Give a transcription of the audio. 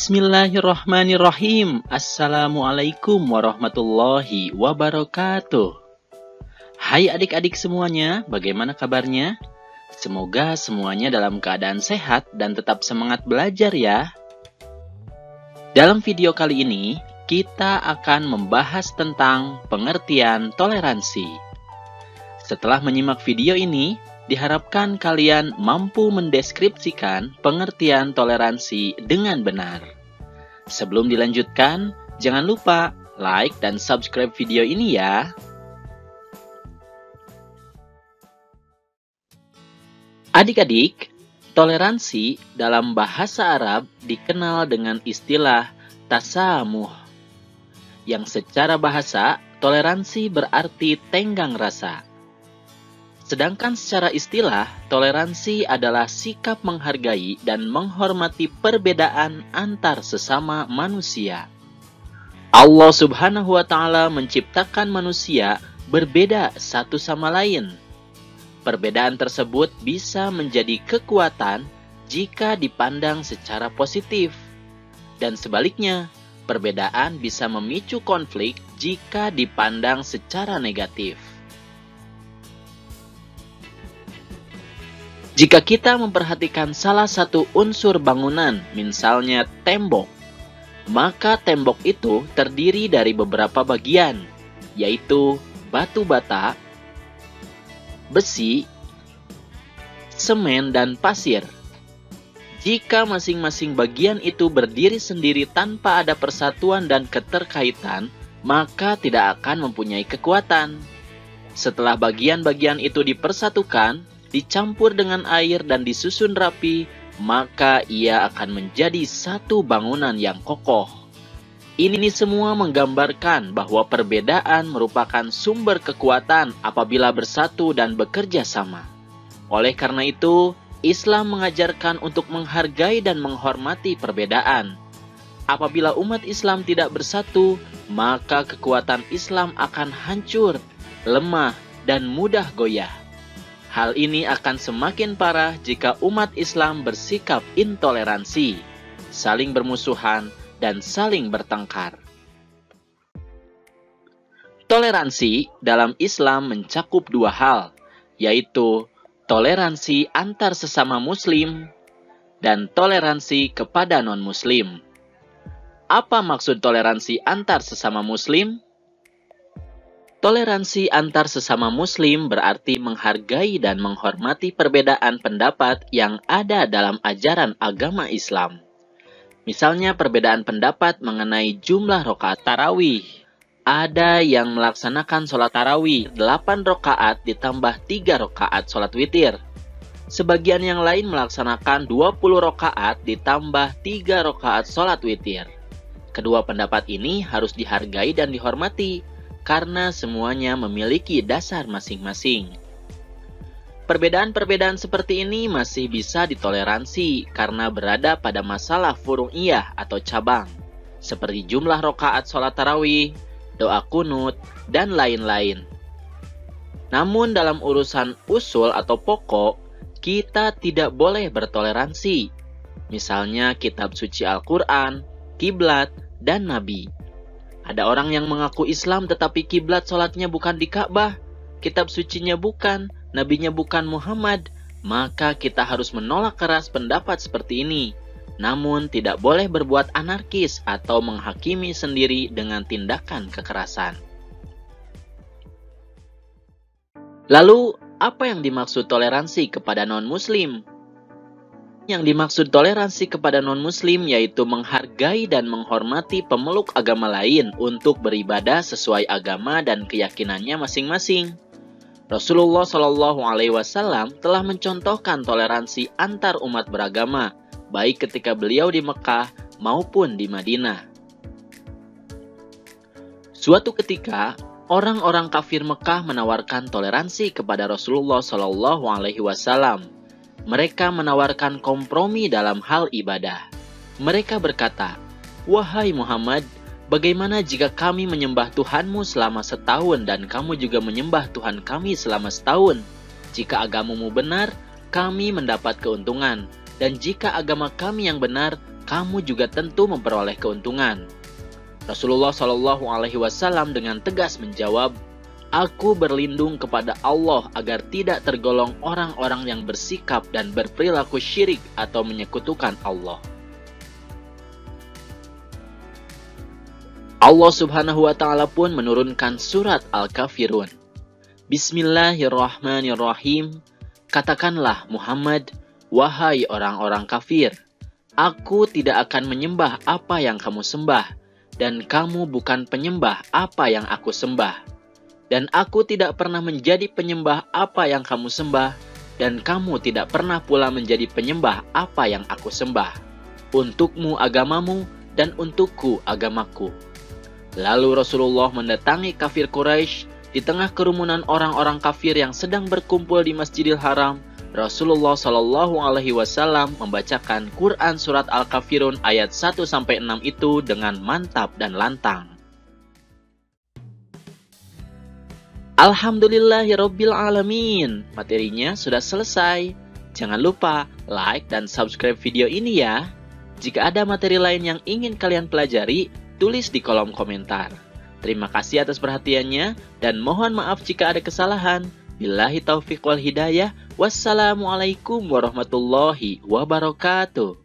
Bismillahirrahmanirrahim. Assalamualaikum warahmatullahi wabarakatuh. Hai adik-adik semuanya, bagaimana kabarnya? Semoga semuanya dalam keadaan sehat dan tetap semangat belajar ya. Dalam video kali ini, kita akan membahas tentang pengertian toleransi. Setelah menyimak video ini, diharapkan kalian mampu mendeskripsikan pengertian toleransi dengan benar. Sebelum dilanjutkan, jangan lupa like dan subscribe video ini ya. Adik-adik, toleransi dalam bahasa Arab dikenal dengan istilah tasamuh, yang secara bahasa toleransi berarti tenggang rasa. Sedangkan secara istilah, toleransi adalah sikap menghargai dan menghormati perbedaan antar sesama manusia. Allah Subhanahu wa Ta'ala menciptakan manusia berbeda satu sama lain. Perbedaan tersebut bisa menjadi kekuatan jika dipandang secara positif, dan sebaliknya, perbedaan bisa memicu konflik jika dipandang secara negatif. Jika kita memperhatikan salah satu unsur bangunan, misalnya tembok, maka tembok itu terdiri dari beberapa bagian, yaitu batu bata, besi, semen, dan pasir. Jika masing-masing bagian itu berdiri sendiri tanpa ada persatuan dan keterkaitan, maka tidak akan mempunyai kekuatan. Setelah bagian-bagian itu dipersatukan, dicampur dengan air dan disusun rapi, maka ia akan menjadi satu bangunan yang kokoh. Ini semua menggambarkan bahwa perbedaan merupakan sumber kekuatan apabila bersatu dan bekerja sama. Oleh karena itu, Islam mengajarkan untuk menghargai dan menghormati perbedaan. Apabila umat Islam tidak bersatu, maka kekuatan Islam akan hancur, lemah, dan mudah goyah. Hal ini akan semakin parah jika umat Islam bersikap intoleransi, saling bermusuhan, dan saling bertengkar. Toleransi dalam Islam mencakup dua hal, yaitu toleransi antar sesama Muslim dan toleransi kepada non-Muslim. Apa maksud toleransi antar sesama Muslim? Toleransi antar sesama Muslim berarti menghargai dan menghormati perbedaan pendapat yang ada dalam ajaran agama Islam. Misalnya perbedaan pendapat mengenai jumlah rakaat tarawih. Ada yang melaksanakan sholat tarawih 8 rakaat ditambah 3 rakaat sholat witir. Sebagian yang lain melaksanakan 20 rakaat ditambah 3 rakaat sholat witir. Kedua pendapat ini harus dihargai dan dihormati, karena semuanya memiliki dasar masing-masing. Perbedaan-perbedaan seperti ini masih bisa ditoleransi karena berada pada masalah furu'iyah atau cabang, seperti jumlah rakaat sholat tarawih, doa kunut, dan lain-lain. Namun dalam urusan usul atau pokok, kita tidak boleh bertoleransi. Misalnya kitab suci Al-Quran, kiblat, dan nabi. Ada orang yang mengaku Islam tetapi kiblat sholatnya bukan di Ka'bah, kitab sucinya bukan, nabinya bukan Muhammad, maka kita harus menolak keras pendapat seperti ini. Namun tidak boleh berbuat anarkis atau menghakimi sendiri dengan tindakan kekerasan. Lalu, apa yang dimaksud toleransi kepada non-Muslim? Yang dimaksud toleransi kepada non-Muslim yaitu menghargai dan menghormati pemeluk agama lain untuk beribadah sesuai agama dan keyakinannya masing-masing. Rasulullah SAW telah mencontohkan toleransi antar umat beragama, baik ketika beliau di Mekah maupun di Madinah. Suatu ketika, orang-orang kafir Mekah menawarkan toleransi kepada Rasulullah SAW. Mereka menawarkan kompromi dalam hal ibadah. Mereka berkata, "Wahai Muhammad, bagaimana jika kami menyembah Tuhanmu selama setahun dan kamu juga menyembah Tuhan kami selama setahun? Jika agamamu benar, kami mendapat keuntungan. Dan jika agama kami yang benar, kamu juga tentu memperoleh keuntungan. Rasulullah Shallallahu Alaihi Wasallam dengan tegas menjawab, "Aku berlindung kepada Allah agar tidak tergolong orang-orang yang bersikap dan berperilaku syirik atau menyekutukan Allah." Allah Subhanahu wa Ta'ala pun menurunkan surat Al-Kafirun. Bismillahirrahmanirrahim. Katakanlah Muhammad, wahai orang-orang kafir, aku tidak akan menyembah apa yang kamu sembah, dan kamu bukan penyembah apa yang aku sembah. Dan aku tidak pernah menjadi penyembah apa yang kamu sembah, dan kamu tidak pernah pula menjadi penyembah apa yang aku sembah. Untukmu agamamu, dan untukku agamaku. Lalu Rasulullah mendatangi kafir Quraisy. Di tengah kerumunan orang-orang kafir yang sedang berkumpul di Masjidil Haram, Rasulullah Shallallahu Alaihi Wasallam membacakan Quran surat Al-Kafirun ayat 1-6 itu dengan mantap dan lantang. Alhamdulillahirabbil alamin. Materinya sudah selesai. Jangan lupa like dan subscribe video ini ya. Jika ada materi lain yang ingin kalian pelajari, tulis di kolom komentar. Terima kasih atas perhatiannya dan mohon maaf jika ada kesalahan. Billahi taufiq wal hidayah. Wassalamualaikum warahmatullahi wabarakatuh.